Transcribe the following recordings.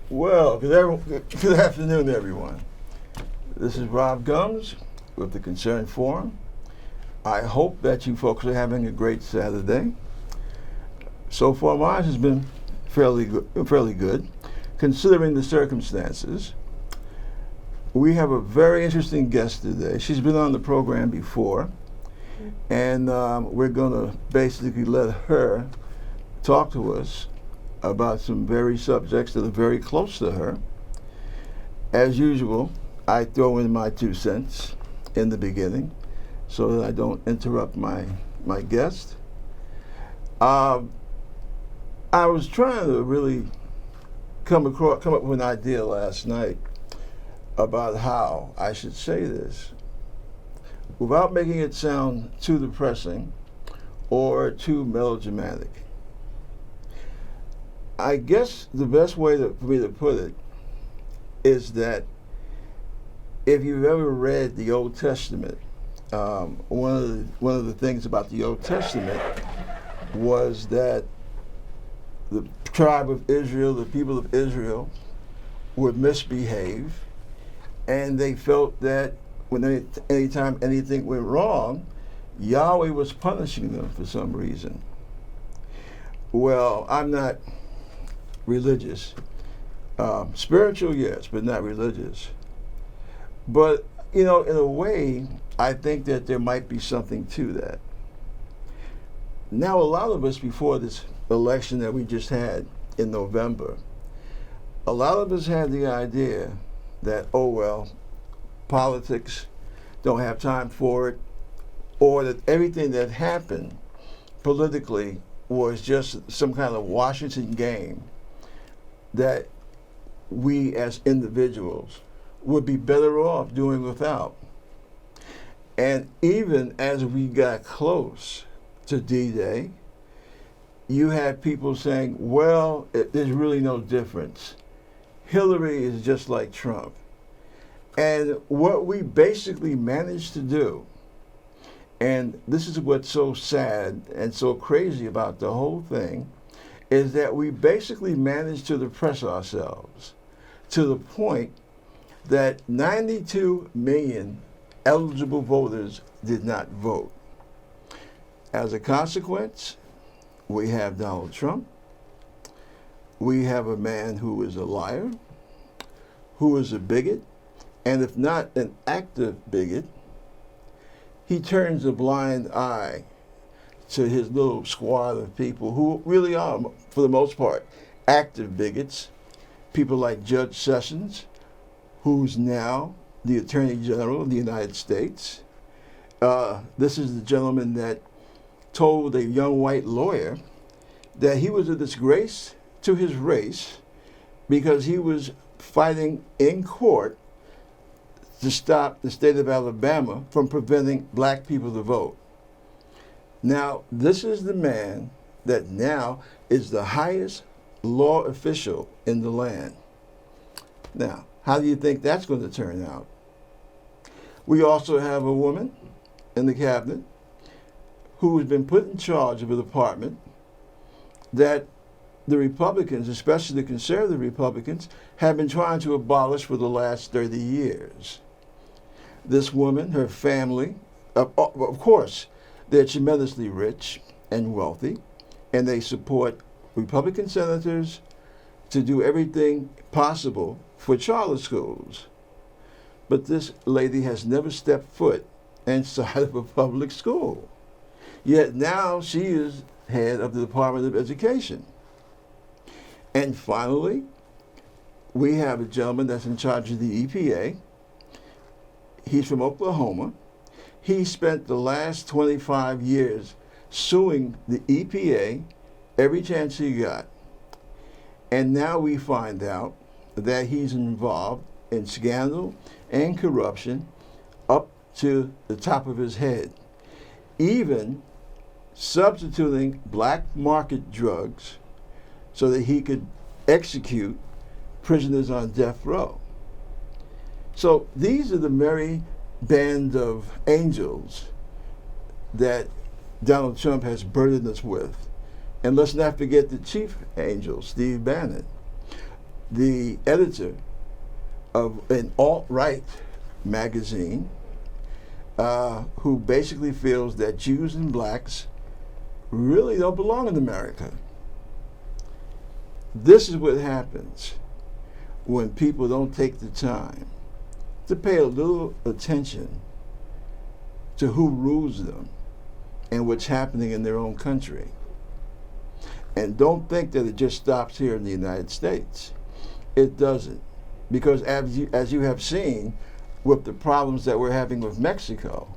Well, good afternoon, everyone. This is Rob Gums with the Concerned Forum. I hope that you folks are having a great Saturday. So far, mine has been fairly good, considering the circumstances. We have a very interesting guest today. She's been on the program before, and we're going to basically let her talk to us about some very subjects that are very close to her. As usual, I throw in my 2 cents in the beginning so that I don't interrupt my guest. I was trying to really come up with an idea last night about how I should say this without making it sound too depressing or too melodramatic. I guess the best way for me to put it is that if you've ever read the Old Testament, one of the things about the Old Testament was that the tribe of Israel, the people of Israel, would misbehave, and they felt that anytime anything went wrong, Yahweh was punishing them for some reason. Well, I'm not religious. Spiritual, yes, but not religious. But, in a way, I think that there might be something to that. Now, a lot of us, before this election that we just had in November, a lot of us had the idea that, oh, well, politics, don't have time for it, or that everything that happened politically was just some kind of Washington game that we as individuals would be better off doing without. And even as we got close to D-Day, you had people saying, well, there's really no difference. Hillary is just like Trump. And what we basically managed to do, and this is what's so sad and so crazy about the whole thing, is that we basically managed to depress ourselves to the point that 92 million eligible voters did not vote. As a consequence, we have Donald Trump. We have a man who is a liar, who is a bigot, and if not an active bigot, he turns a blind eye to his little squad of people who really are, for the most part, active bigots. People like Judge Sessions, who's now the Attorney General of the United States. This is the gentleman that told a young white lawyer that he was a disgrace to his race because he was fighting in court to stop the state of Alabama from preventing black people to vote. Now, this is the man that now is the highest law official in the land. Now, how do you think that's going to turn out? We also have a woman in the cabinet who has been put in charge of a department that the Republicans, especially the conservative Republicans, have been trying to abolish for the last 30 years. This woman, her family, of course, they're tremendously rich and wealthy, and they support Republican senators to do everything possible for charter schools. But this lady has never stepped foot inside of a public school. Yet now she is head of the Department of Education. And finally, we have a gentleman that's in charge of the EPA. He's from Oklahoma. He spent the last 25 years suing the EPA every chance he got. And now we find out that he's involved in scandal and corruption up to the top of his head, even substituting black market drugs so that he could execute prisoners on death row. So these are the merry band of angels that Donald Trump has burdened us with. And let's not forget the chief angel, Steve Bannon. the editor of an alt-right magazine who basically feels that Jews and blacks really don't belong in America. This is what happens when people don't take the time to pay a little attention to who rules them and what's happening in their own country. And don't think that it just stops here in the United States. It doesn't. Because as you have seen with the problems that we're having with Mexico,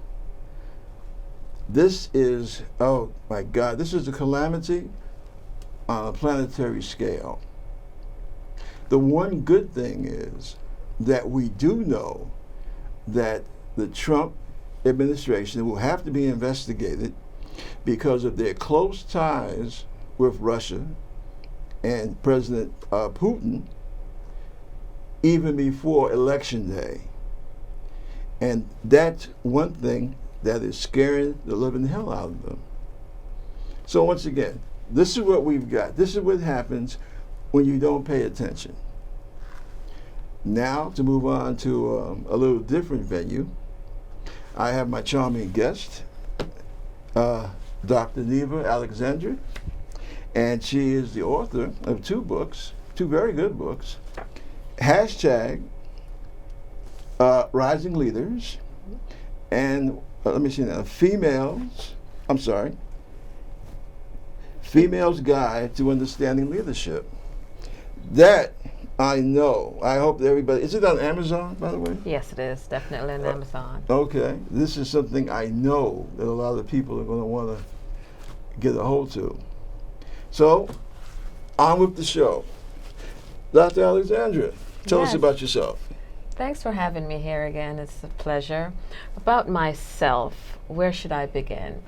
this is, oh my God, this is a calamity on a planetary scale. The one good thing is that we do know that the Trump administration will have to be investigated because of their close ties with Russia and President Putin even before Election Day. And that's one thing that is scaring the living hell out of them. So once again, this is what we've got. This is what happens when you don't pay attention. Now, to move on to a little different venue, I have my charming guest, Dr. Neva Alexandra, and she is the author of two books, two very good books, hashtag Rising Leaders, and let me see now, Female's Guide to Understanding Leadership. That I know. I hope that everybody, is it on Amazon, by the way? Yes, it is. Definitely on Amazon. Okay. This is something I know that a lot of people are going to want to get a hold to. So, on with the show. Dr. Alexandra, tell us about yourself. Thanks for having me here again. It's a pleasure. About myself, where should I begin?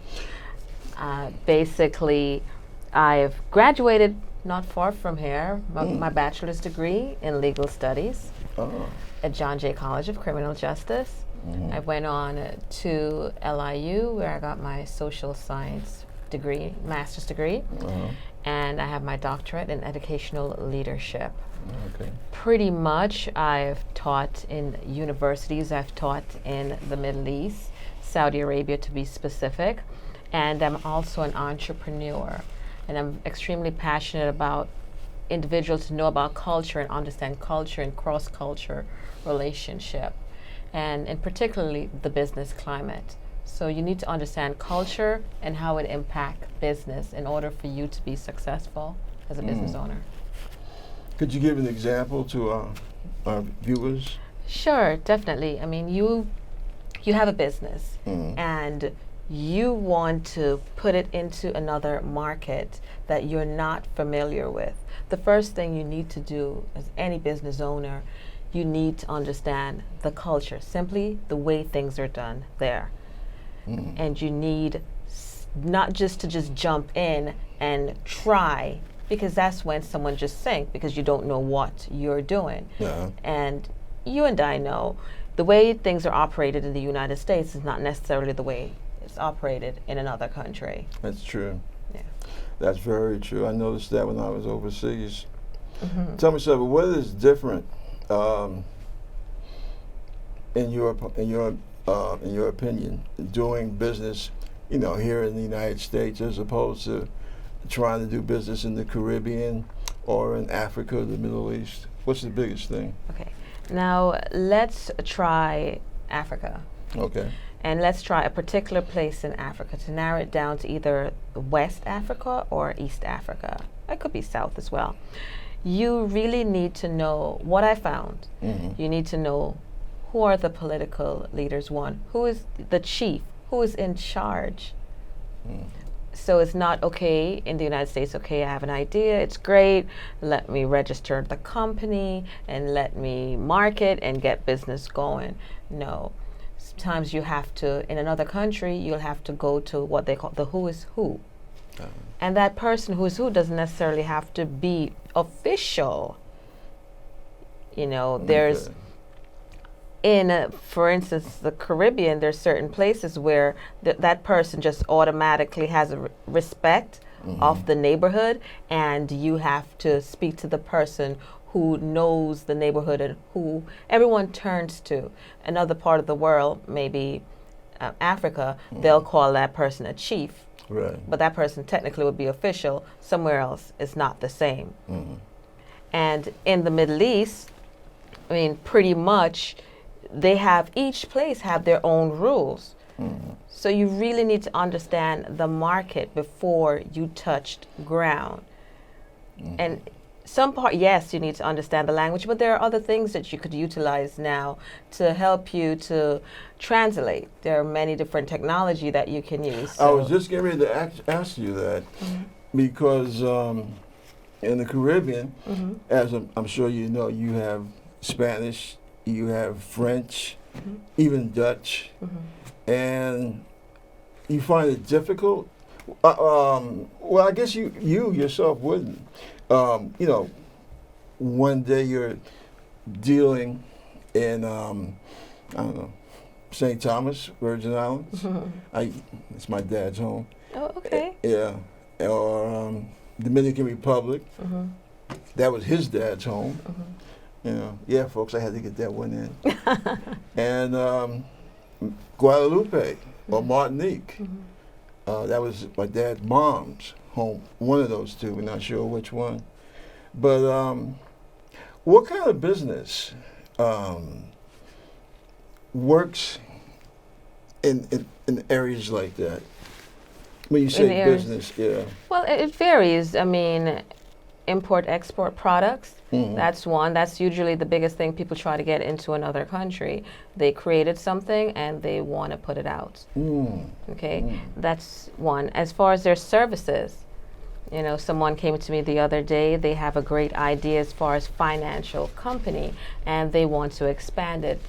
Basically, I've graduated not far from here, my bachelor's degree in legal studies at John Jay College of Criminal Justice. I went on to LIU where I got my social science degree, master's degree, and I have my doctorate in educational leadership. Pretty much I've taught in universities, I've taught in the Middle East, Saudi Arabia to be specific, and I'm also an entrepreneur. And I'm extremely passionate about individuals to know about culture and understand culture and cross-culture relationship, and particularly the business climate. So you need to understand culture and how it impacts business in order for you to be successful as a business owner. Could you give an example to our viewers? Sure, definitely. I mean, you have a business and you want to put it into another market that you're not familiar with. The first thing you need to do as any business owner, you need to understand the culture, simply the way things are done there. And you need not just to just jump in and try, because that's when someone just sinks because you don't know what you're doing. And you and I know the way things are operated in the United States is not necessarily the way it's operated in another country. That's true. Yeah. That's very true. I noticed that when I was overseas. Tell me something. What is different in your opinion, doing business, here in the United States as opposed to trying to do business in the Caribbean or in Africa, the Middle East? What's the biggest thing? Okay. Now let's try Africa. Okay. And let's try a particular place in Africa to narrow it down to either West Africa or East Africa. It could be South as well. You really need to know what I found. You need to know who are the political leaders, one, who is the chief, who is in charge. So it's not, okay, in the United States, okay, I have an idea, it's great, let me register the company and let me market and get business going. No. Sometimes you have to, in another country, you'll have to go to what they call the who is who. And that person who is who doesn't necessarily have to be official. There's, for instance, the Caribbean, there's certain places where that person just automatically has a respect of the neighborhood, and you have to speak to the person who knows the neighborhood and who everyone turns to. Another part of the world, maybe Africa, they'll call that person a chief. Right. But that person technically would be official. Somewhere else, it's not the same. And in the Middle East, I mean, pretty much, each place have their own rules. So you really need to understand the market before you touched ground. And some part, yes, you need to understand the language, but there are other things that you could utilize now to help you to translate. There are many different technology that you can use. I was just getting ready to ask you that because in the Caribbean, as I'm sure you know, you have Spanish, you have French, even Dutch, and you find it difficult. Well, I guess you yourself wouldn't. You know, one day you're dealing in I don't know, St. Thomas, Virgin Islands. It's my dad's home. Oh, okay. Yeah, or Dominican Republic. That was his dad's home. You know, yeah, folks, I had to get that one in. And Guadalupe or Martinique. That was my dad's mom's home. One of those two. We're not sure which one. But what kind of business works in areas like that? When you say business, yeah. Well, it varies. I mean, import-export products, that's one. That's usually the biggest thing people try to get into another country. They created something and they want to put it out. Okay, that's one. As far as their services, you know, someone came to me the other day. They have a great idea as far as financial company, and they want to expand it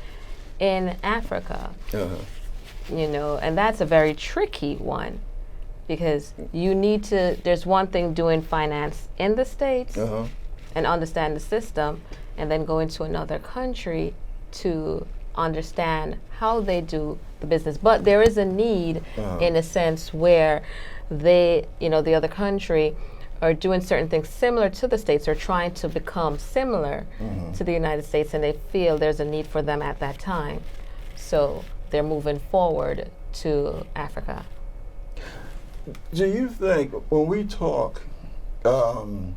in Africa. You know, and that's a very tricky one. Because you need to, there's one thing doing finance in the States and understand the system, and then go into another country to understand how they do the business. But there is a need in a sense where they, you know, the other country are doing certain things similar to the States or trying to become similar to the United States, and they feel there's a need for them at that time. So they're moving forward to Africa. Do you think when we talk, okay,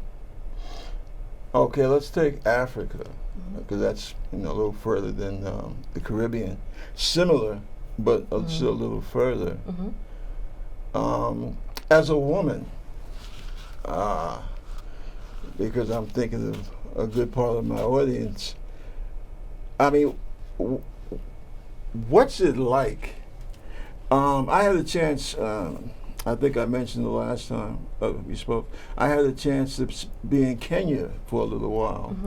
let's take Africa, because that's, you know, a little further than the Caribbean, similar, but still a little further. As a woman, because I'm thinking of a good part of my audience, I mean, what's it like? I had a chance. I think I mentioned the last time we spoke, I had a chance to be in Kenya for a little while,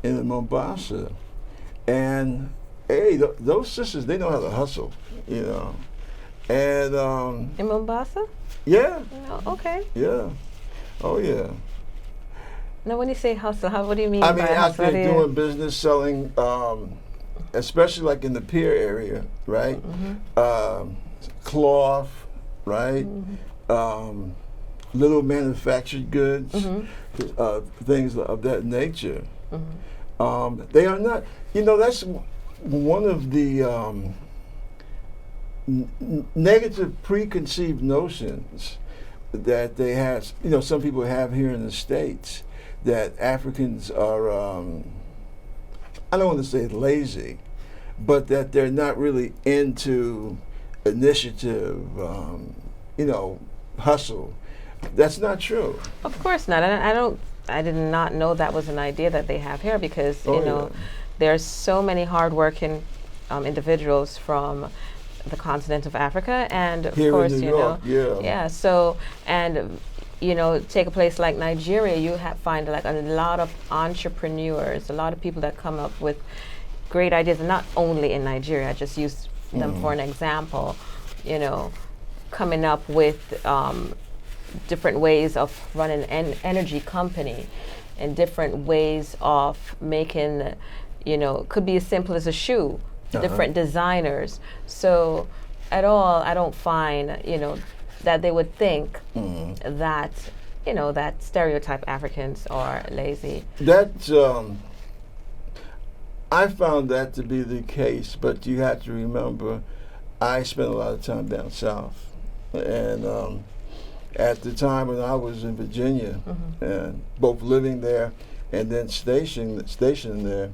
in Mombasa. And, hey, those sisters, they know how to hustle, you know. And in Mombasa? Yeah. No, okay. Yeah. Oh, yeah. Now, when you say hustle, what do you mean I by mean, out hustle? there doing business, selling, especially like in the pier area, right? Cloth, right? Little manufactured goods, things of that nature. They are not, you know, that's one of the negative preconceived notions that they have, you know, some people have here in the States, that Africans are, I don't want to say lazy, but that they're not really into initiative, you know, hustle. That's not true. Of course not. I did not know that was an idea that they have here, because you know, there's so many hardworking individuals from the continent of Africa, and of here course, in New you York, know, yeah. So, and you know, take a place like Nigeria, you find like a lot of entrepreneurs, a lot of people that come up with great ideas, and not only in Nigeria. I just use them for an example. You know, coming up with different ways of running an energy company, and different ways of making, you know, could be as simple as a shoe, different designers. So at all, I don't find, you know, that they would think that, you know, that stereotype Africans are lazy. That's I found that to be the case, but you have to remember, I spent a lot of time down south, and at the time when I was in Virginia, and both living there and then stationed there,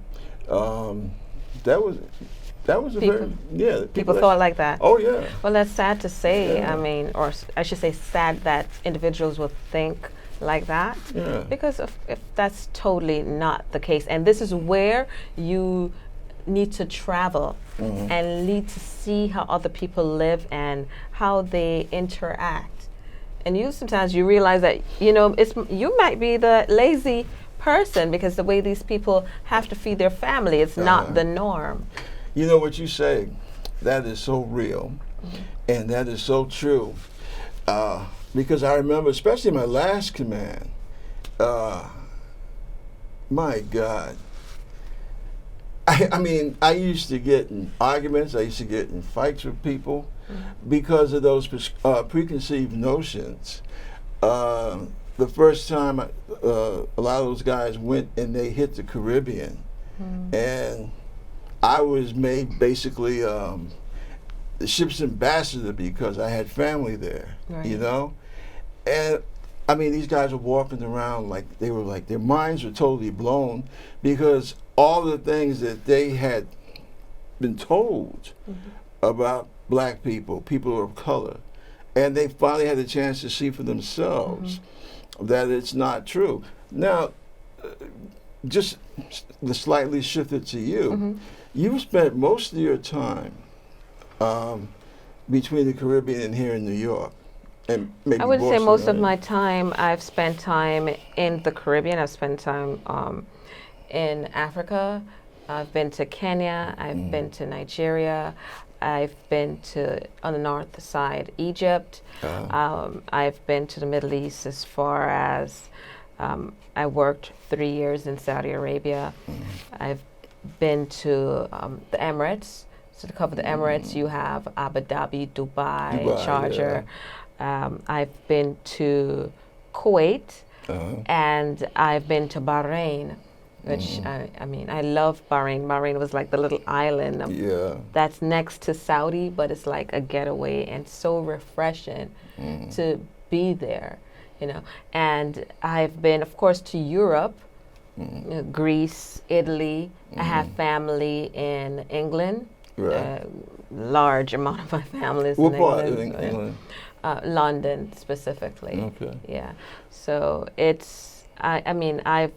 that was a People- very People thought like that. Oh yeah. Well, that's sad to say. Yeah. I mean, or I should say, sad that individuals will think like that. Yeah. Because if that's totally not the case, and this is where you need to travel and need to see how other people live and how they interact. And sometimes you realize that you might be the lazy person because the way these people have to feed their family, it's not the norm. You know what you say, that is so real, and that is so true. Because I remember, especially my last command, my God. I mean, I used to get in arguments, I used to get in fights with people because of those preconceived notions. The first time a lot of those guys went and they hit the Caribbean, and I was made basically the ship's ambassador because I had family there, Right. And I mean, these guys were walking around like their minds were totally blown because all the things that they had been told about black people of color, and they finally had a chance to see for themselves that it's not true. Now, just slightly shifted to you. You spent most of your time between the Caribbean and here in New York. And maybe I would say Boston, most of right? my time I've spent time in the Caribbean. I've spent time in Africa. I've been to Kenya. I've been to Nigeria. I've been to, on the north side, Egypt. I've been to the Middle East as far as I worked 3 years in Saudi Arabia. I've been to the Emirates. So to cover the Emirates, you have Abu Dhabi, Dubai, Sharjah. I've been to Kuwait, and I've been to Bahrain, which I mean, I love Bahrain. Bahrain was like the little island that's next to Saudi, but it's like a getaway and so refreshing to be there, And I've been, of course, to Europe, Greece, Italy. I have family in England. Right. Large amount of my family is What in part England. of England? London specifically. Okay. Yeah. So it's I mean I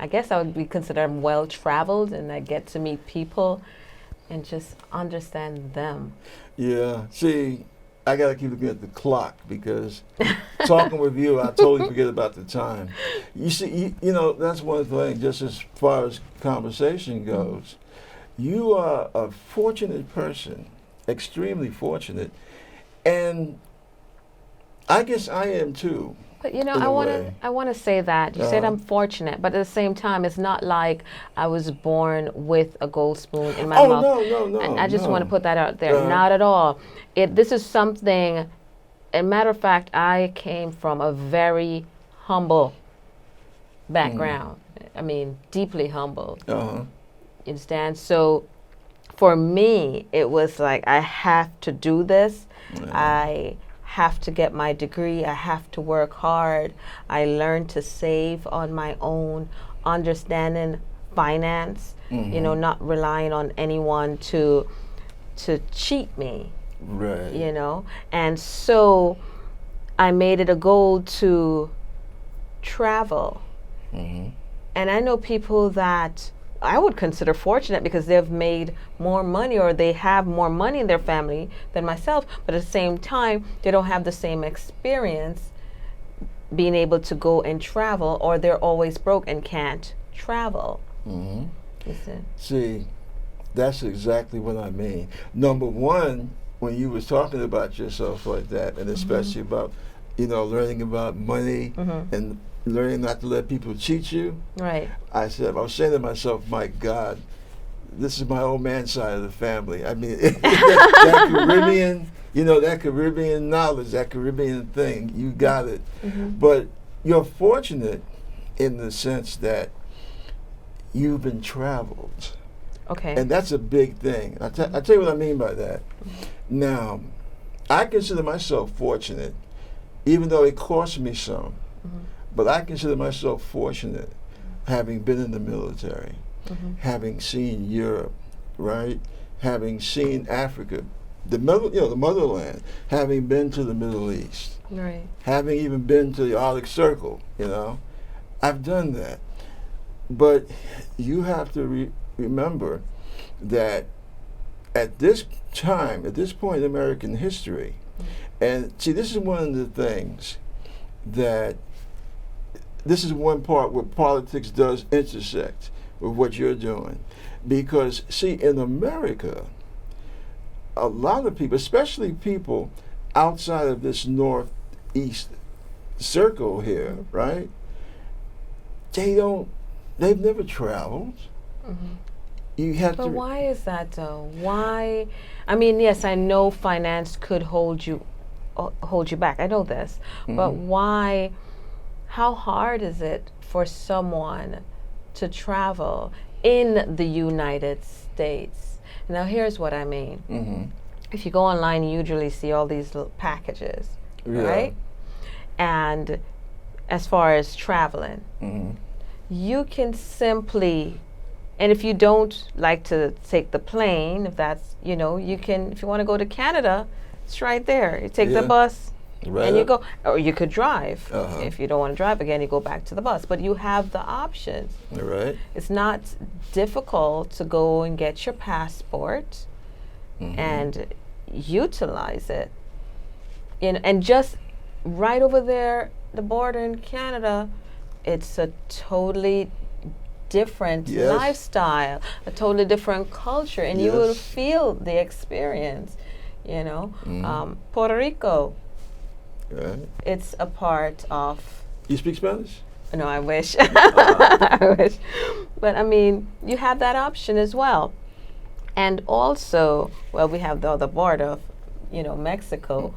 guess I would be considered well traveled, and I get to meet people and just understand them. Yeah. See, I gotta keep looking at the clock because talking with you, I totally forget about the time. You see, that's one thing. Just as far as conversation goes, you are a fortunate person, extremely fortunate, and I guess I am too. But in a way. I want to say that you said I'm fortunate, but at the same time, it's not like I was born with a gold spoon in my mouth. No. And I just want to put that out there. Not at all. This is something. As a matter of fact, I came from a very humble background. I mean, deeply humble. You understand? So, for me, it was like I have to do this. I have to get my degree. I have to work hard. I learned to save on my own, understanding finance, not relying on anyone to cheat me. Right. And so I made it a goal to travel. And I know people that I would consider fortunate because they've made more money or they have more money in their family than myself, but at the same time, they don't have the same experience being able to go and travel, or they're always broke and can't travel. See, that's exactly what I mean. Number one, when you was talking about yourself like that, and especially about, learning about money and learning not to let people cheat you. Right. I was saying to myself, my God, this is my old man side of the family. I mean, that Caribbean, that Caribbean knowledge, that Caribbean thing, you got it. But you're fortunate in the sense that you've been traveled. Okay. And that's a big thing. I'll tell you what I mean by that. Now, I consider myself fortunate, even though it cost me some, but I consider myself fortunate having been in the military, having seen Europe, right? Having seen Africa, the motherland, having been to the Middle East, Right. having even been to the Arctic Circle, I've done that. But you have to remember that at this time, at this point in American history, and see, this is one of the things that, this is one part where politics does intersect with what you're doing. Because, see, in America, a lot of people, especially people outside of this northeast circle here, right? They've never traveled. You have But why is that though? Why? I mean, yes, I know finance could hold you back. I know this, but why? How hard is it for someone to travel in the United States? Now, here's what I mean. If you go online, you usually see all these little packages, right? And as far as traveling, you can simply, and if you don't like to take the plane, if that's, you can, if you want to go to Canada, it's right there. You take the bus and you go, or you could drive. If you don't want to drive again, you go back to the bus. But you have the options. Right. It's not difficult to go and get your passport and utilize it. And just right over there, the border in Canada, it's a totally different lifestyle, a totally different culture, and you will feel the experience, Puerto Rico, it's a part of... You speak Spanish? No, I wish. I wish. But I mean, you have that option as well. And also, well, we have the other border of, Mexico.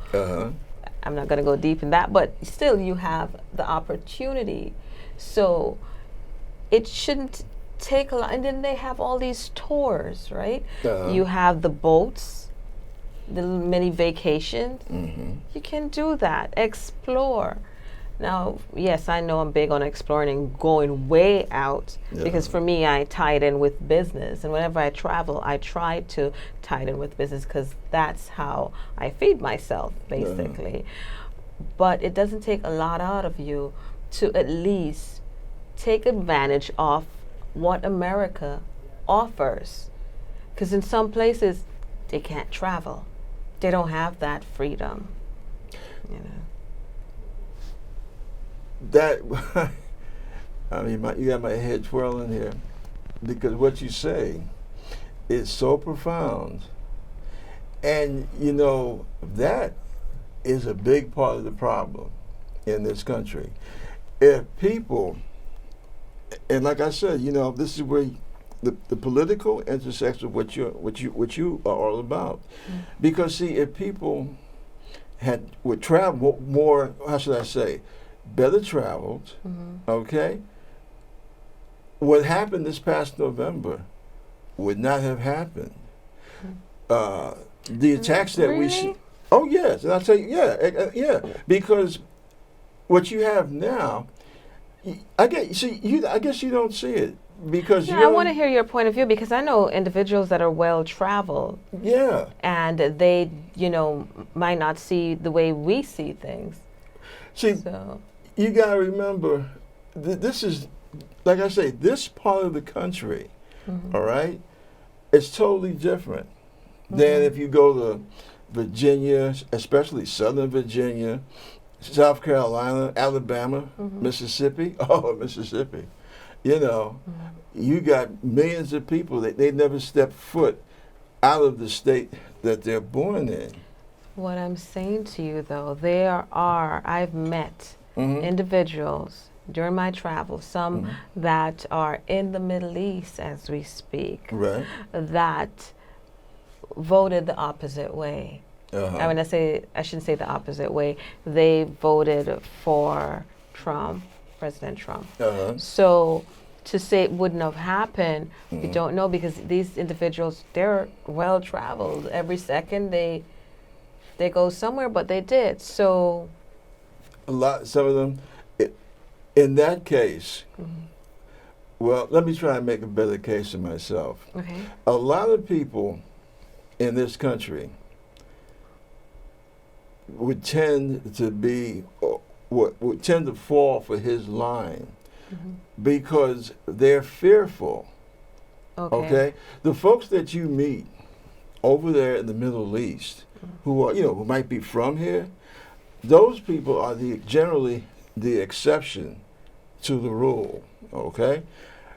I'm not going to go deep in that, but still you have the opportunity. So it shouldn't take a lot. And then they have all these tours, right? You have the boats, the mini vacations. You can do that. Explore. Now, yes, I know I'm big on exploring and going way out because for me, I tie it in with business. And whenever I travel, I try to tie it in with business because that's how I feed myself, basically. But it doesn't take a lot out of you to at least take advantage of what America offers. Because in some places, they can't travel. They don't have that freedom, That, I mean, you got my head twirling here, because what you say is so profound, and that is a big part of the problem in this country. If people, and like I said, this is where the political intersects with what you are all about, because see, if people would travel more, how should I say? Better traveled, okay? What happened this past November would not have happened. The attacks that we see. Oh yes, and I'll tell you, because what you have now, I guess you don't see it because I want to hear your point of view because I know individuals that are well traveled. And they, might not see the way we see things. See, you got to remember, this is, like I say, this part of the country, all right, it's totally different than if you go to Virginia, especially Southern Virginia, South Carolina, Alabama, Mississippi. Oh, Mississippi. You got millions of people that they never step foot out of the state that they're born in. What I'm saying to you, though, I've met individuals during my travels, some that are in the Middle East as we speak, that voted the opposite way. I mean, I shouldn't say the opposite way. They voted for Trump, President Trump. So to say it wouldn't have happened, we don't know, because these individuals, they're well traveled. Every second they go somewhere, but they did. So some of them, in that case, well, let me try and make a better case of myself. okay. A lot of people in this country would tend to be, would tend to fall for his line because they're fearful. Okay? The folks that you meet over there in the Middle East, who are, who might be from here, those people are generally the exception to the rule. Okay?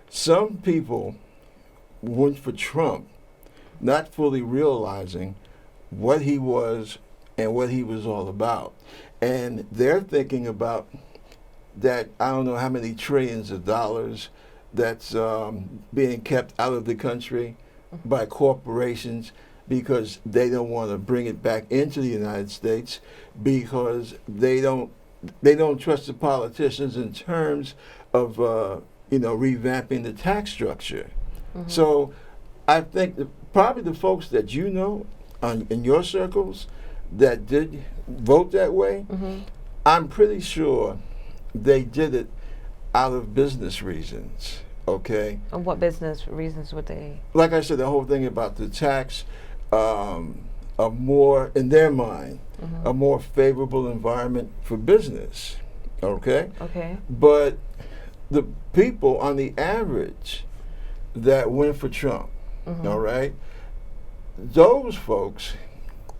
Some people went for Trump, not fully realizing what he was and what he was all about. And they're thinking about that, I don't know how many trillions of dollars that's being kept out of the country by corporations, because they don't want to bring it back into the United States, because they don't trust the politicians in terms of revamping the tax structure. So I think probably the folks that in your circles that did vote that way, I'm pretty sure they did it out of business reasons. Okay. And what business reasons would they? Like I said, the whole thing about the tax, a more, in their mind, a more favorable environment for business. Okay. Okay. But the people on the average that went for Trump, all right, those folks,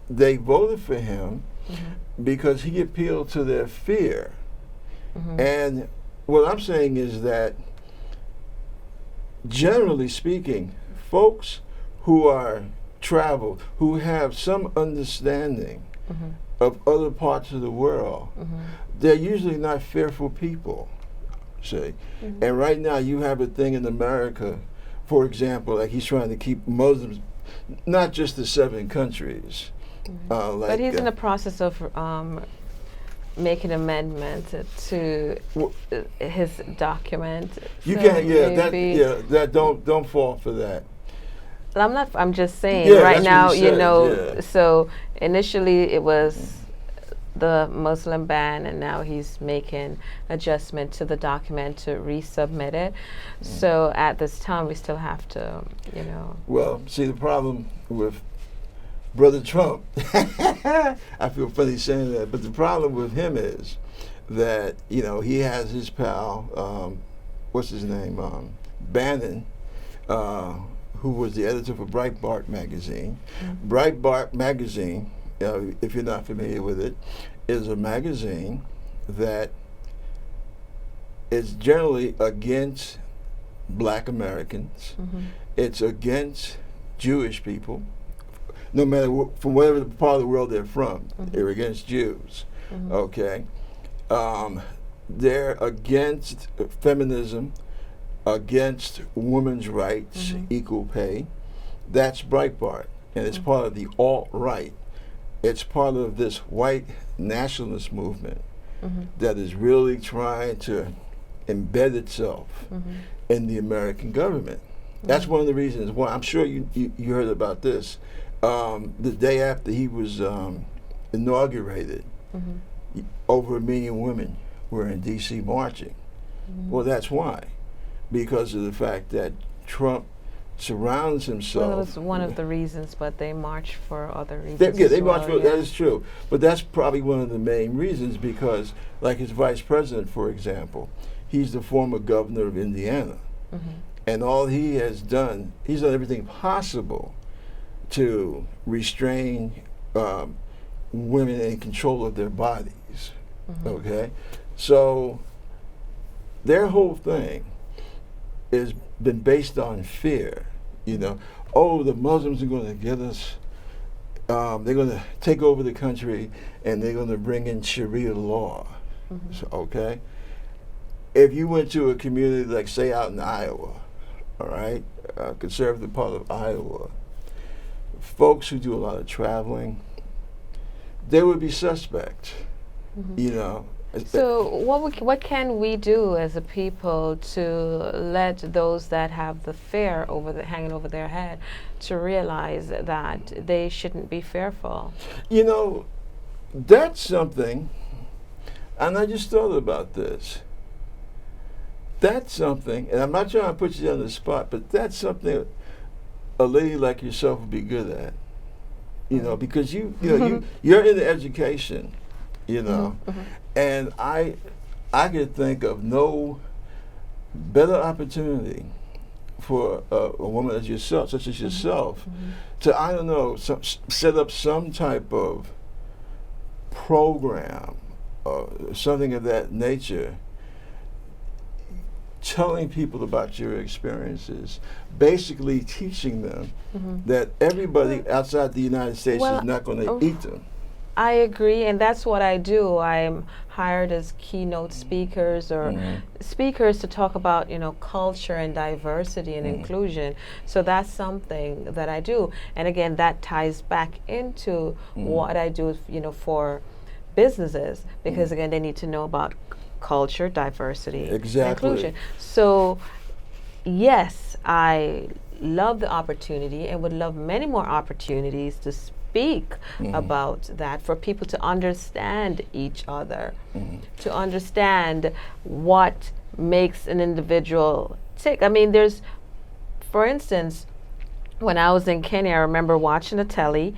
they voted for him because he appealed to their fear. And what I'm saying is that, generally speaking, folks who are traveled, who have some understanding of other parts of the world, they're usually not fearful people, see. And right now you have a thing in America, for example, like he's trying to keep Muslims, not just the 7 countries. But he's in the process of make an amendment to his document. You So can't, maybe- don't fall for that. I'm not. I'm just saying. Yeah, right that's now, what he said, yeah. So initially it was the Muslim ban, and now he's making adjustment to the document to resubmit it. So at this time, we still have to, Well, see, the problem with Brother Trump, I feel funny saying that, but the problem with him is that, he has his pal, what's his name, Bannon, who was the editor for Breitbart magazine. Breitbart magazine, if you're not familiar with it, is a magazine that is generally against Black Americans. It's against Jewish people. No matter from whatever part of the world they're from, they're against Jews. Okay, they're against feminism, against women's rights, equal pay. That's Breitbart, and it's part of the alt-right. It's part of this white nationalist movement that is really trying to embed itself in the American government. That's one of the reasons why, I'm sure you heard about this. The day after he was inaugurated, over 1 million women were in D.C. marching. Well, that's why. Because of the fact that Trump surrounds himself. Well, it was one of the reasons, but they march for other reasons. They march for, that is true. But that's probably one of the main reasons, because, like his vice president, for example, he's the former governor of Indiana. And all he has done, he's done everything possible to restrain women in control of their bodies. Okay? So their whole thing has been based on fear. Oh, the Muslims are going to get us, they're going to take over the country, and they're going to bring in Sharia law. So, okay? If you went to a community like, say, out in Iowa, all right, conservative part of Iowa, folks who do a lot of traveling, they would be suspect, So what can we do as a people to let those that have the fear hanging over their head to realize that they shouldn't be fearful? You know, that's something, and I just thought about this. That's something, and I'm not trying to put you on the spot, but that's something a lady like yourself would be good at. You know, because you're in education, you know, and I could think of no better opportunity for a woman as yourself, such as yourself, to, I don't know, set up some type of program or something of that nature, telling people about your experiences, basically teaching them that everybody outside the United States is not going to eat them. I agree, and that's what I do. I'm hired as keynote speakers or speakers to talk about, culture and diversity and inclusion. So that's something that I do. And again, that ties back into what I do, for businesses, because again, they need to know about culture, diversity, and inclusion. So yes, I love the opportunity and would love many more opportunities to speak about that, for people to understand each other, to understand what makes an individual tick. I mean, for instance, when I was in Kenya, I remember watching the telly,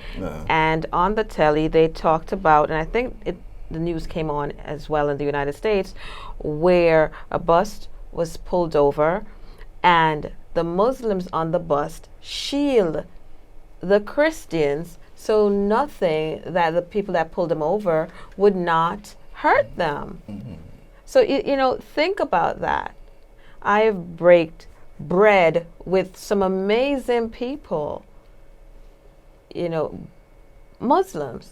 and on the telly they talked about, and I think the news came on as well in the United States, where a bus was pulled over and the Muslims on the bus shield the Christians so nothing that the people that pulled them over would not hurt them. So, think about that. I have breaked bread with some amazing people, Muslims.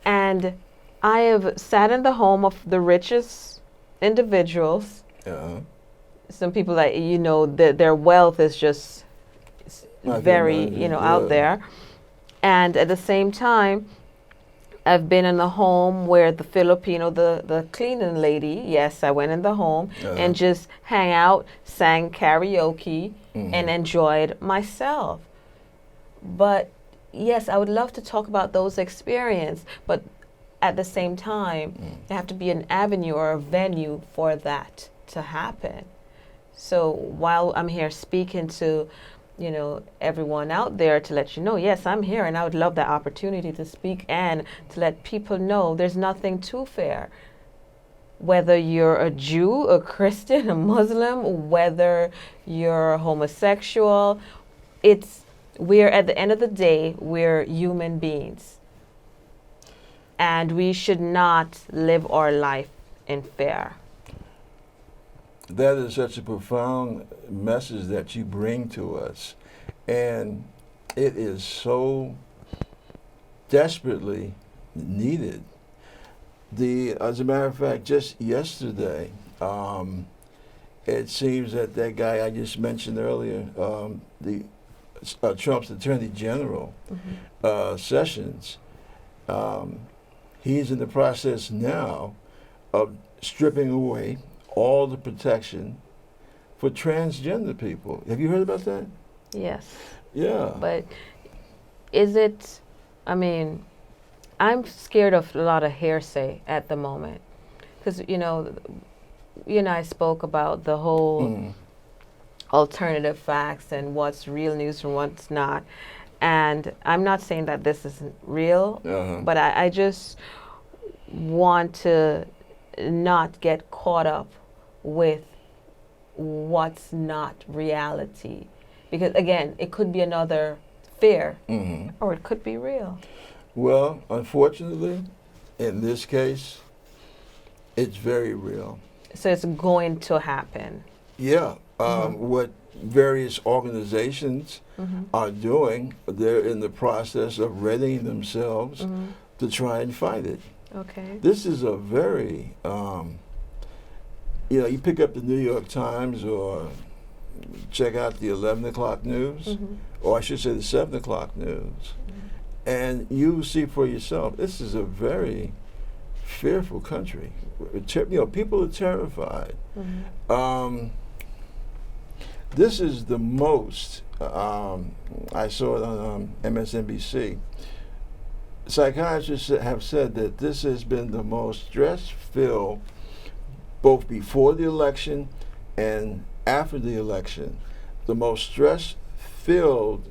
And I have sat in the home of the richest individuals. Some people that, their wealth is just very, out there. And at the same time, I've been in the home where the Filipino, the cleaning lady, yes, I went in the home and just hang out, sang karaoke, and enjoyed myself. But yes, I would love to talk about those experiences, but at the same time, there have to be an avenue or a venue for that to happen. So while I'm here speaking to, everyone out there, to let you know, yes, I'm here, and I would love that opportunity to speak and to let people know there's nothing too fair. Whether you're a Jew, a Christian, a Muslim, whether you're homosexual, we're, at the end of the day, we're human beings. And we should not live our life in fear. That is such a profound message that you bring to us. And it is so desperately needed. As a matter of fact, just yesterday, it seems that guy I just mentioned earlier, Trump's Attorney General, Sessions, he's in the process now of stripping away all the protection for transgender people. Have you heard about that? Yes. Yeah. But I'm scared of a lot of hearsay at the moment. Because, you and I spoke about the whole alternative facts and what's real news and what's not. And I'm not saying that this isn't real, but I just want to not get caught up with what's not reality. Because, again, it could be another fear, or it could be real. Well, unfortunately, in this case, it's very real. So it's going to happen. Yeah. What various organizations are doing, they're in the process of readying themselves to try and fight it. Okay. This is a very, you pick up the New York Times or check out the 11 o'clock news, or I should say the 7 o'clock news, and you see for yourself, this is a very fearful country. People are terrified. This is the most, I saw it on MSNBC. Psychiatrists have said that this has been the most stress-filled, both before the election and after the election, the most stress-filled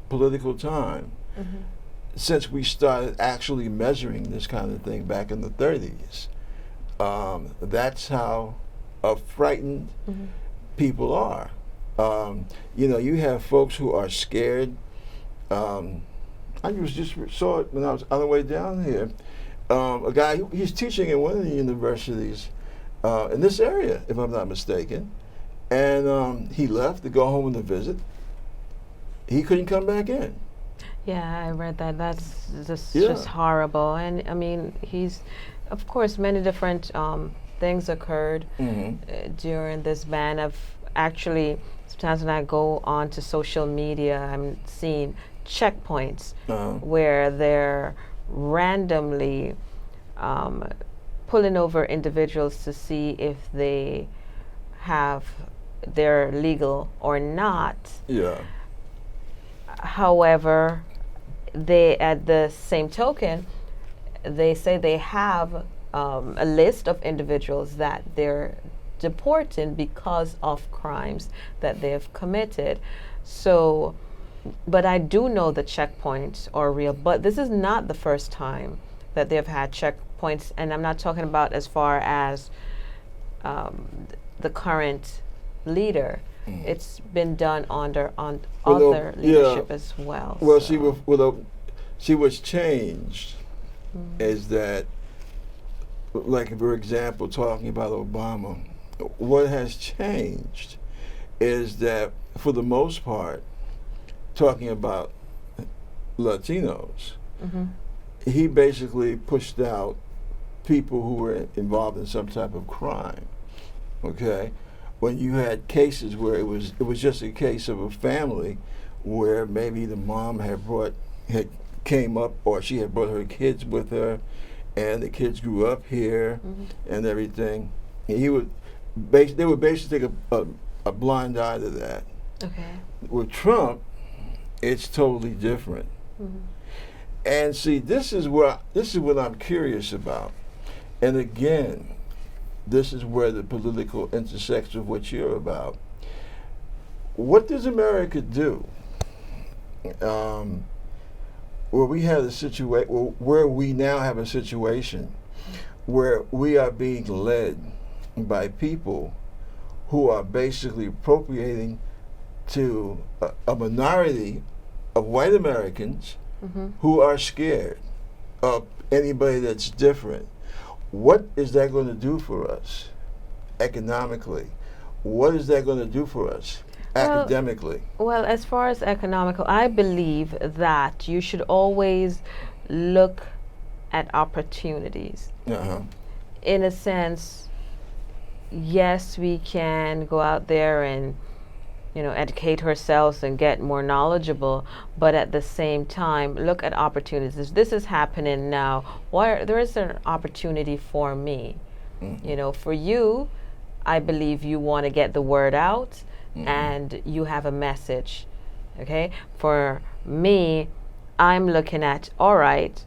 political time since we started actually measuring this kind of thing back in the 30s. That's how frightened people are. You have folks who are scared. I just saw it when I was on the way down here. A guy, he's teaching in one of the universities in this area, if I'm not mistaken. And he left to go home on a visit. He couldn't come back in. Yeah, I read that. That's just horrible. And I mean, of course, many different things occurred during this ban. Actually, sometimes when I go onto social media, I'm seeing checkpoints where they're randomly pulling over individuals to see if they're legal or not. Yeah. However, they, at the same token, they say they have a list of individuals that they're deporting because of crimes that they have committed. So, but I do know the checkpoints are real. But this is not the first time that they've had checkpoints, and I'm not talking about as far as the current leader. It's been done under other leadership as well. Well, see, what's changed is that, like, for example, talking about Obama, what has changed is that, for the most part, talking about Latinos, he basically pushed out people who were involved in some type of crime. Okay, when you had cases where it was just a case of a family where maybe the mom had came up, or she had brought her kids with her, and the kids grew up here and everything. And they would basically take a blind eye to that. Okay. With Trump, it's totally different. And see, this is what I'm curious about. And again, this is where the political intersects with what you're about. What does America do? Where we have a situation, where we now have a situation where we are being led by people who are basically appropriating to a minority of white Americans who are scared of anybody that's different. What is that going to do for us economically? What is that going to do for us academically? Well, as far as economical, I believe that you should always look at opportunities. In a sense, yes, we can go out there and educate ourselves and get more knowledgeable, but at the same time, look at opportunities. This is happening now. There is an opportunity for me. For you, I believe you want to get the word out and you have a message. Okay? For me, I'm looking at, all right,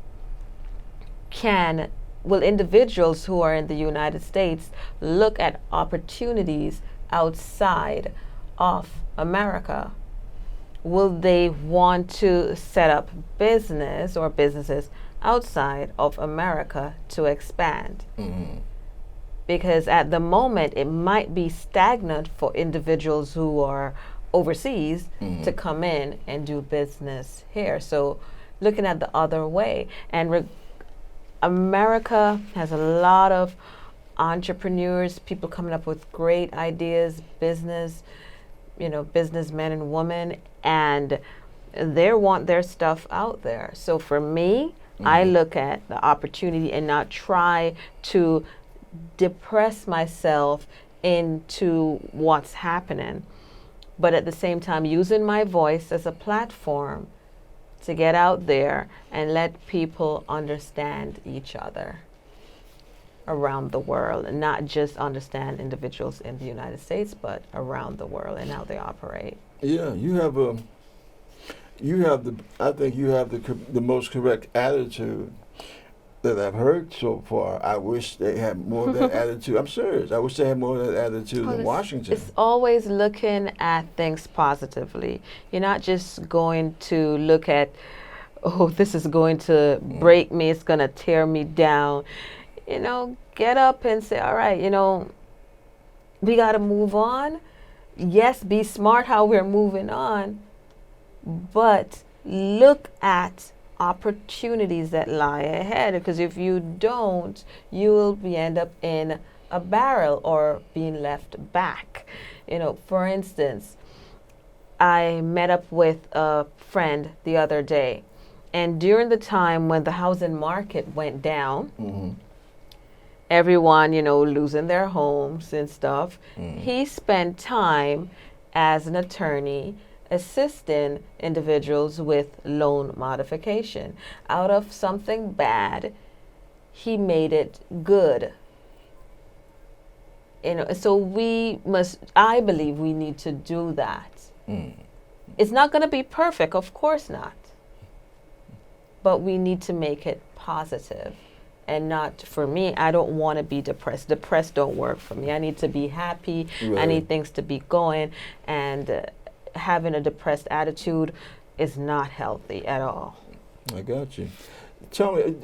will individuals who are in the United States look at opportunities outside of America? Will they want to set up business or businesses outside of America to expand? Because at the moment, it might be stagnant for individuals who are overseas to come in and do business here. So looking at the other way. And America has a lot of entrepreneurs, people coming up with great ideas, businessmen and women, and they want their stuff out there. So for me, I look at the opportunity and not try to depress myself into what's happening, but at the same time using my voice as a platform to get out there and let people understand each other. around the world, and not just understand individuals in the United States, but around the world and how they operate. Yeah, I think you have the most correct attitude that I've heard so far. I wish they had more of that attitude. I'm serious. I wish they had more of that attitude in Washington. It's always looking at things positively. You're not just going to look at, oh, this is going to break me, it's going to tear me down. You know, get up and say, all right, you know, we got to move on. Yes, be smart how we're moving on, but look at opportunities that lie ahead, because if you don't, you will end up in a barrel or being left back. You know, for instance, I met up with a friend the other day, and during the time when the housing market went down, everyone, you know, losing their homes and stuff, he spent time as an attorney assisting individuals with loan modification. Out of something bad, he made it good. You know, so I believe we need to do that. It's not going to be perfect, of course not. But we need to make it positive. And not, for me, I don't want to be depressed. Depressed don't work for me. I need to be happy. Right. I need things to be going. And having a depressed attitude is not healthy at all. I got you. Tell me,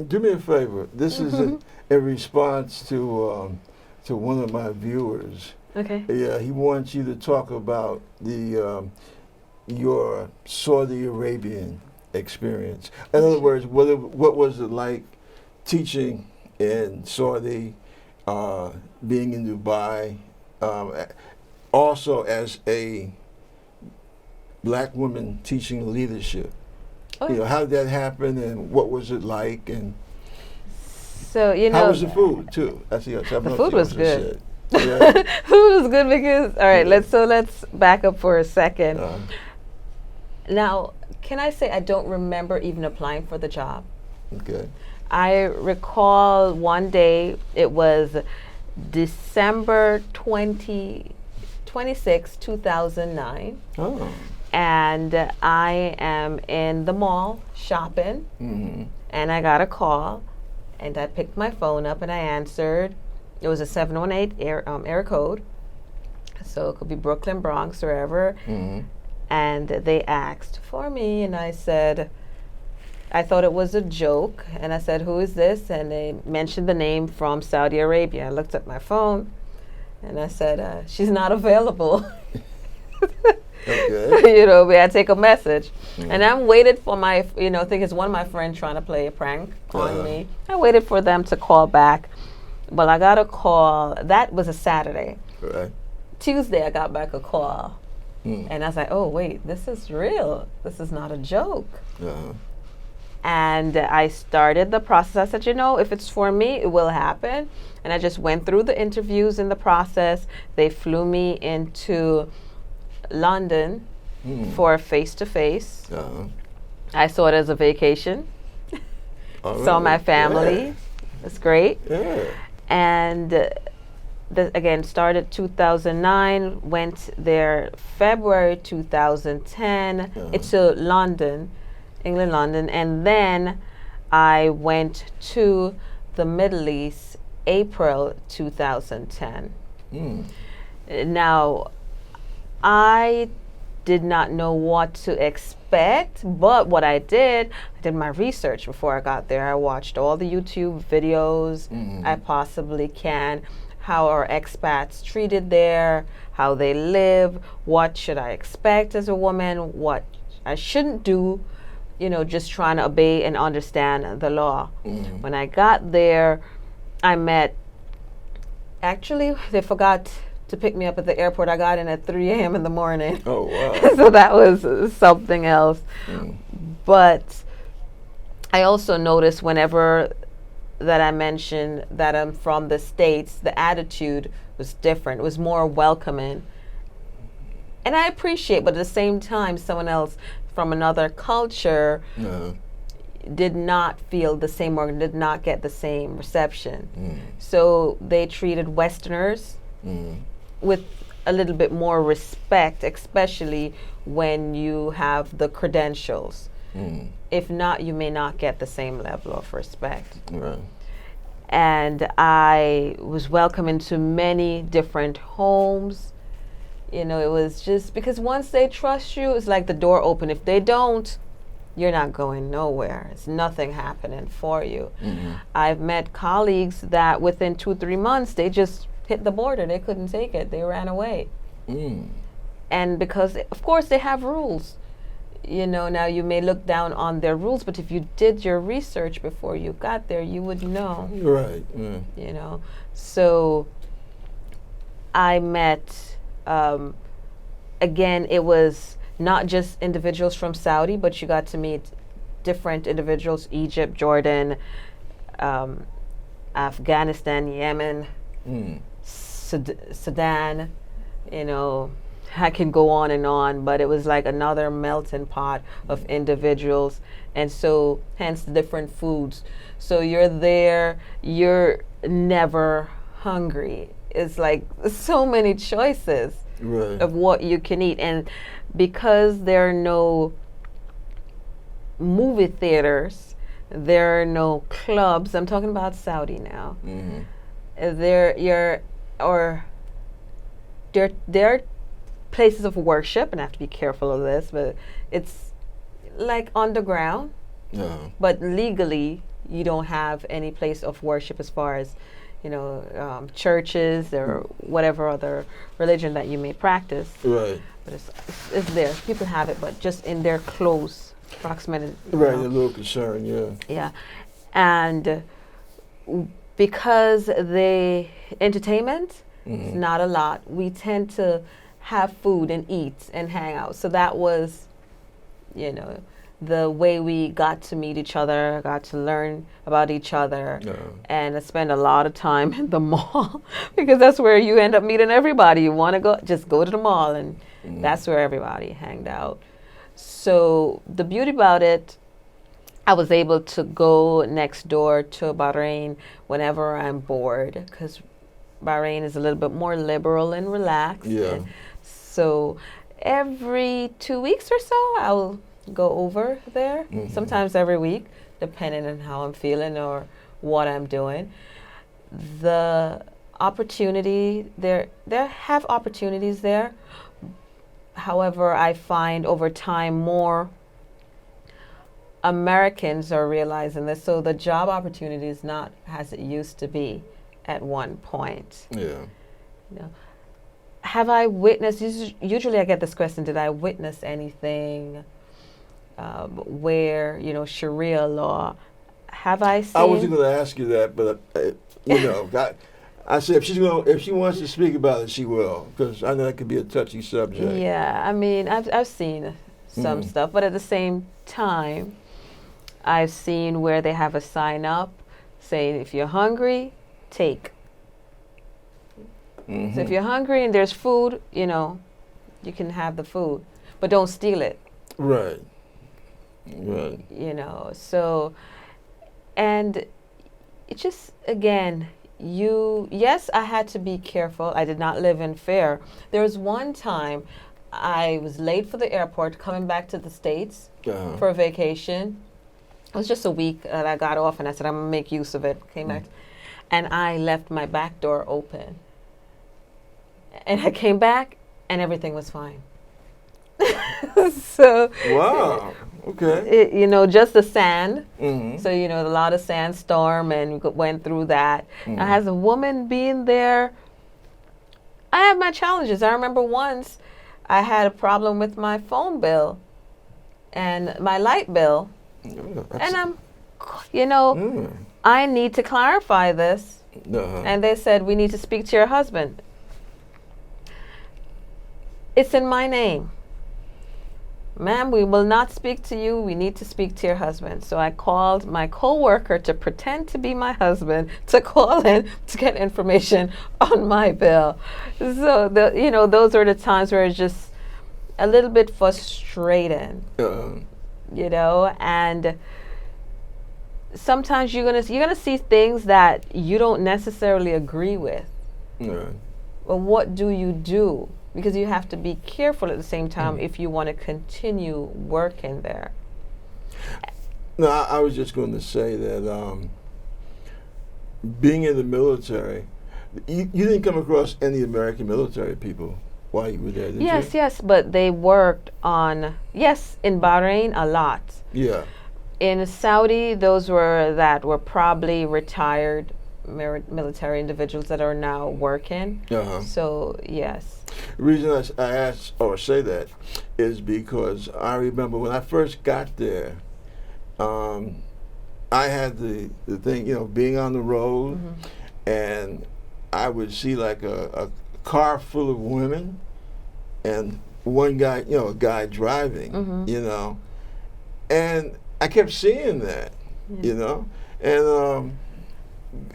do me a favor. This is in response to one of my viewers. Okay. Yeah, he wants you to talk about your Saudi Arabian experience. In other words, what was it like teaching in Saudi, being in Dubai, also as a black woman teaching leadership? You know, how did that happen, and what was it like? And so, you know, how was the food too? The food was good. Yeah. Food was good because, all right, let's back up for a second. Now, can I say I don't remember even applying for the job? Okay. I recall one day, it was December 26, 2009. Oh. And I am in the mall shopping, and I got a call, and I picked my phone up and I answered. It was a 718 area code, so it could be Brooklyn, Bronx, wherever. And they asked for me, and I said, I thought it was a joke, and I said, who is this? And they mentioned the name from Saudi Arabia. I looked at my phone, and I said, she's not available. Okay. You know, may I take a message? And I'm waited for my, you know, I think it's one of my friends trying to play a prank on me. I waited for them to call back. Well, I got a call. That was a Saturday. Right. Tuesday, I got back a call. And I was like, oh, wait, this is real. This is not a joke. And I started the process. I said, you know, if it's for me, it will happen. And I just went through the interviews in the process. They flew me into London for a face-to-face. I saw it as a vacation. Saw my family. Yeah. It's great. Yeah. And again, started 2009, went there February 2010. It's to London, England, London. And then I went to the Middle East April 2010. Now, I did not know what to expect, but what I did my research before I got there. I watched all the YouTube videos I possibly can, how are expats treated there, how they live, what should I expect as a woman, what I shouldn't do, you know, just trying to obey and understand the law. When I got there, I met, actually, they forgot to pick me up at the airport. I got in at 3 a.m. in the morning. Oh, wow. So that was something else. But I also noticed whenever that I mentioned that I'm from the States, the attitude was different. It was more welcoming. And I appreciate, but at the same time, someone else from another culture, did not feel the same or did not get the same reception. So they treated Westerners with a little bit more respect, especially when you have the credentials. If not, you may not get the same level of respect. Right. And I was welcome into many different homes. You know, it was just because once they trust you, it's like the door open. If they don't, you're not going nowhere. It's nothing happening for you. I've met colleagues that within 2-3 months, they just hit the border. They couldn't take it. They ran away. And because, of course, they have rules. You know, now you may look down on their rules, but if you did your research before you got there, you would know. Right. You know, so I met, again, it was not just individuals from Saudi, but you got to meet different individuals, Egypt, Jordan, Afghanistan, Yemen, Sudan, you know, I can go on, but it was like another melting pot of individuals. And so hence the different foods. So you're there, you're never hungry. It's like so many choices of what you can eat. And because there are no movie theaters, there are no clubs. I'm talking about Saudi now. There are places of worship, and I have to be careful of this, but it's like underground. But legally, you don't have any place of worship as far as, you know, churches or whatever other religion that you may practice. Right. But it's there. People have it, but just in their close proximity. Right, a little concern, yeah. Yeah. And because the entertainment is not a lot, we tend to have food and eat and hang out. So that was, you know, the way we got to meet each other, got to learn about each other, and I spend a lot of time in the mall because that's where you end up meeting everybody. You want to go, just go to the mall, and that's where everybody hanged out. So the beauty about it, I was able to go next door to Bahrain whenever I'm bored, because Bahrain is a little bit more liberal and relaxed. And so every 2 weeks or so, I'll go over there, sometimes every week, depending on how I'm feeling or what I'm doing. The opportunity, there have opportunities there. However, I find over time more Americans are realizing this, so the job opportunity is not as it used to be at one point. You know, have I witnessed, usually I get this question, did I witness anything where, you know, Sharia law, have I seen? I wasn't going to ask you that, but you know, I said if she wants to speak about it, she will, because I know that could be a touchy subject. Yeah, I mean, I've seen some stuff, but at the same time, I've seen where they have a sign up saying, if you're hungry, take. So if you're hungry and there's food, you know, you can have the food, but don't steal it. Right. You know, so, and it just, again, yes, I had to be careful. I did not live in fear. There was one time I was late for the airport coming back to the States for a vacation. It was just a week that I got off, and I said, I'm going to make use of it. Came back, and I left my back door open. And I came back, and everything was fine. So, wow, okay. You know, just the sand. So, you know, a lot of sandstorm, and we went through that. As a woman being there, I have my challenges. I remember once I had a problem with my phone bill and my light bill. And I'm, you know, I need to clarify this. And they said, we need to speak to your husband. It's in my name. Ma'am, we will not speak to you. We need to speak to your husband. So I called my co-worker to pretend to be my husband to call in to get information on my bill. So, you know, those are the times where it's just a little bit frustrating, you know, and sometimes you're gonna see things that you don't necessarily agree with. Yeah. But what do you do? Because you have to be careful at the same time if you want to continue working there. No, I was just going to say that being in the military, you didn't come across any American military people while you were there, did you? Yes, but they worked on, in Bahrain a lot. Yeah. In Saudi, those that were probably retired military individuals that are now working. Uh-huh. So, yes. The reason I ask or say that is because I remember when I first got there, I had the thing, being on the road, and I would see like a car full of women and one guy, a guy driving, and I kept seeing that, and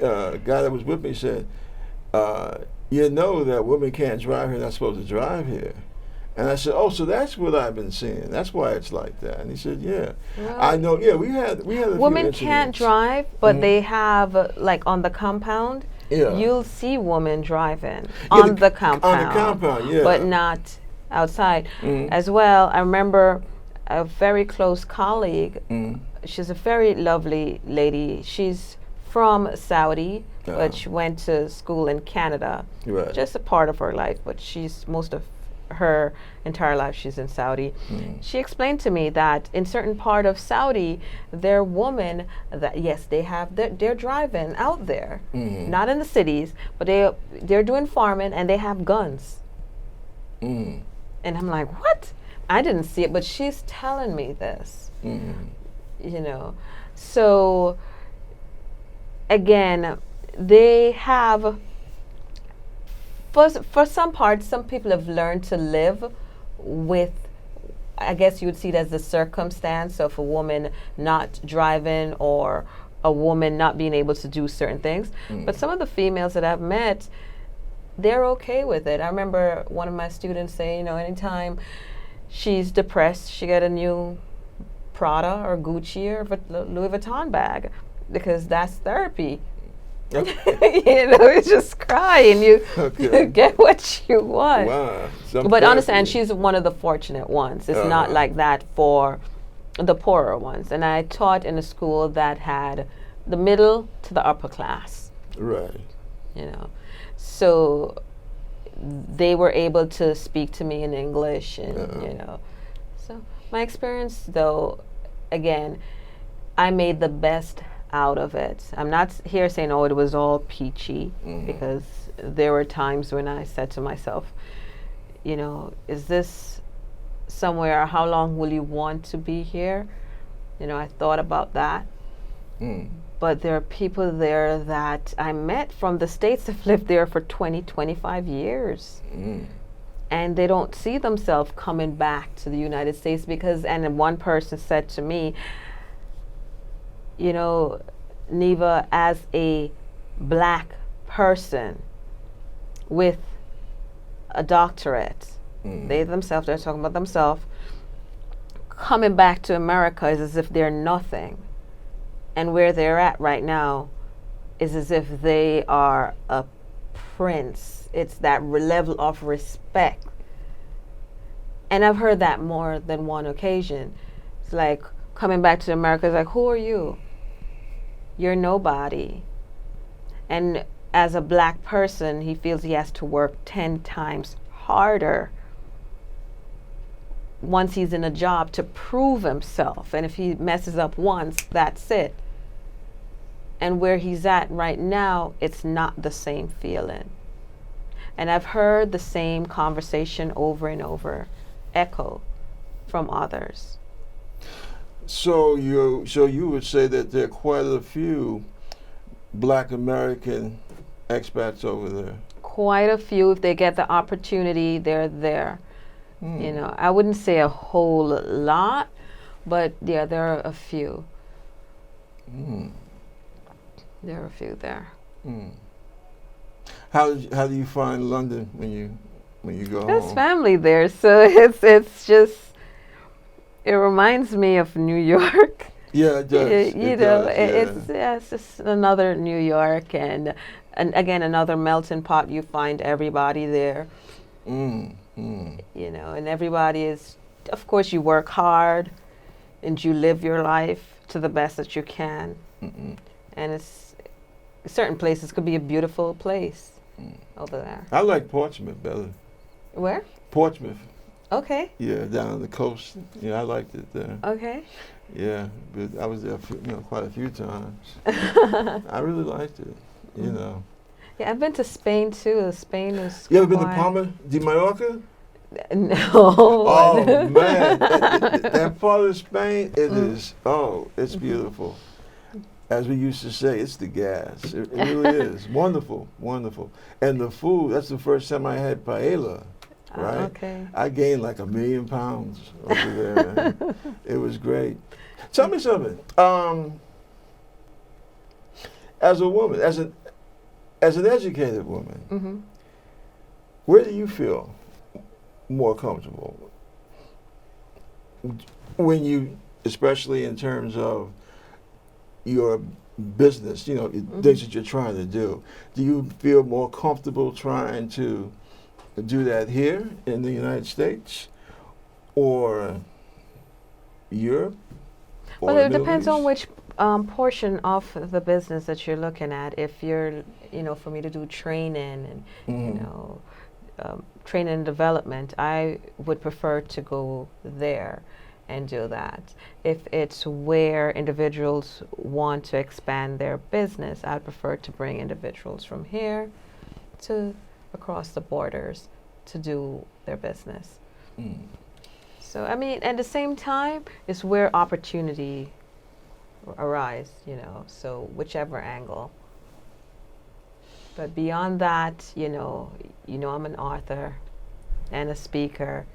a guy that was with me said, that women can't drive here, not supposed to drive here. And I said, oh, so that's what I've been seeing. That's why it's like that. And he said, yeah. Well, I know, we had a women few can't drive, but they have, like on the compound, you'll see women driving on the compound. On the compound, yeah. But not outside. As well, I remember a very close colleague. She's a very lovely lady. She's from Saudi, but she went to school in Canada. Right. Just a part of her life, but she's most of her entire life she's in Saudi. She explained to me that in certain part of Saudi, there are women that they're driving out there, not in the cities, but they're doing farming and they have guns. And I'm like, what? I didn't see it, but she's telling me this. So again, they have. For some parts, some people have learned to live with, I guess you would see it as the circumstance of a woman not driving or a woman not being able to do certain things. But some of the females that I've met, they're okay with it. I remember one of my students saying, anytime she's depressed, she get a new Prada or Gucci or Louis Vuitton bag because that's therapy. It's just cry and you get what you want. Wow. But understand, she's one of the fortunate ones. It's not like that for the poorer ones. And I taught in a school that had the middle to the upper class. Right. So they were able to speak to me in English and, So my experience, though, again, I made the best out of it. I'm not here saying, it was all peachy, because there were times when I said to myself, is this somewhere, how long will you want to be here? I thought about that. But there are people there that I met from the States that have lived there for 20, 25 years. And they don't see themselves coming back to the United States and one person said to me, Neva, as a black person with a doctorate, they're talking about themselves, coming back to America is as if they're nothing. And where they're at right now is as if they are a prince. It's that level of respect. And I've heard that more than one occasion. It's like coming back to America is like, who are you? You're nobody. And as a black person, he feels he has to work 10 times harder once he's in a job to prove himself. And if he messes up once, that's it. And where he's at right now, it's not the same feeling. And I've heard the same conversation over and over echo from others. So you would say that there are quite a few black American expats over there? Quite a few. If they get the opportunity, they're there. I wouldn't say a whole lot, but yeah, there are a few. There are a few there. How do you find London when you go home? There's family there, so it's just, it reminds me of New York. Yeah, it does. You It know, does, yeah. it's just another New York, and again another melting pot. You find everybody there. You know, and everybody is, of course, you work hard, and you live your life to the best that you can. And it's certain places could be a beautiful place over there. I like Portsmouth better. Where? Portsmouth. Okay. Yeah, down on the coast. Yeah, I liked it there. Okay. Yeah, but I was there quite a few times. I really liked it, you know. Yeah, I've been to Spain too. Spain is. You ever been to Palma de Mallorca? No. Oh man, that part of Spain, it is. Oh, it's beautiful. As we used to say, it's the gas. It really is wonderful, wonderful. And the food. That's the first time I had paella. Right. Okay. I gained like 1 million pounds over there. It was great. Tell me something. As a woman, as an educated woman, where do you feel more comfortable when you, especially in terms of your business, you know, things that you're trying to do? Do you feel more comfortable trying to do that here in the United States or Europe? Or Well, it Middle depends on East? which portion of the business that you're looking at. If you're, you know, for me to do training and, you know, training and development, I would prefer to go there and do that. If it's where individuals want to expand their business, I'd prefer to bring individuals from here to across the borders to do their business. So, I mean, at the same time, it's where opportunity arise, you know, so whichever angle. But beyond that, you know, I'm an author and a speaker,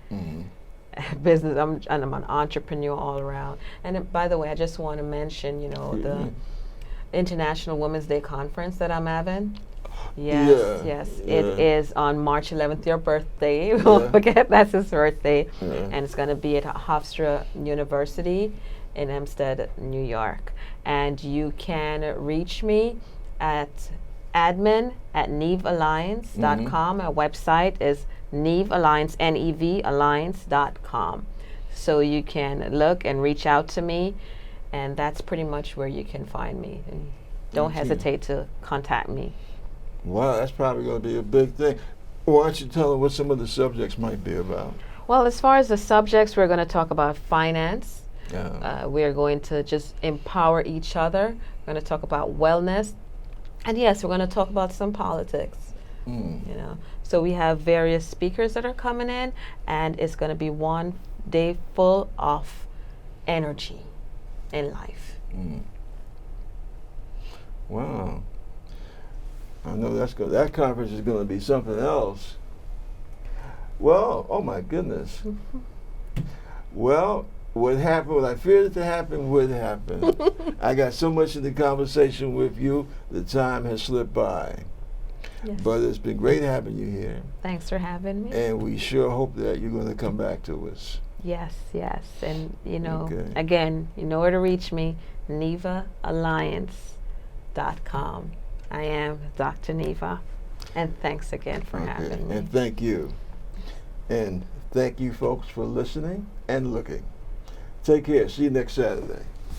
business, and I'm an entrepreneur all around. And by the way, I just want to mention, you know, the International Women's Day Conference that I'm having. Yes. It is on March 11th, your birthday. Don't forget, that's his birthday. And it's going to be at Hofstra University in Hempstead, New York. And you can reach me at admin@nevealliance.com. Our website is nevealliance, nevalliance.com. So you can look and reach out to me, and that's pretty much where you can find me. And don't hesitate to contact me. Wow, that's probably going to be a big thing. Why don't you tell them what some of the subjects might be about? Well, as far as the subjects, we're going to talk about finance. Yeah. We're going to just empower each other. We're going to talk about wellness. And yes, we're going to talk about some politics. You know, so we have various speakers that are coming in, and it's going to be one day full of energy in life. Wow. I know that conference is going to be something else. Well, oh my goodness. Well, what I feared to happen would happen. I got so much in the conversation with you, the time has slipped by. Yes. But it's been great having you here. Thanks for having me. And we sure hope that you're going to come back to us. Yes. And, you know, again, you know where to reach me, NevaAlliance.com. I am Dr. Neva. And thanks again for having me. And thank you. And thank you folks for listening and looking. Take care. See you next Saturday.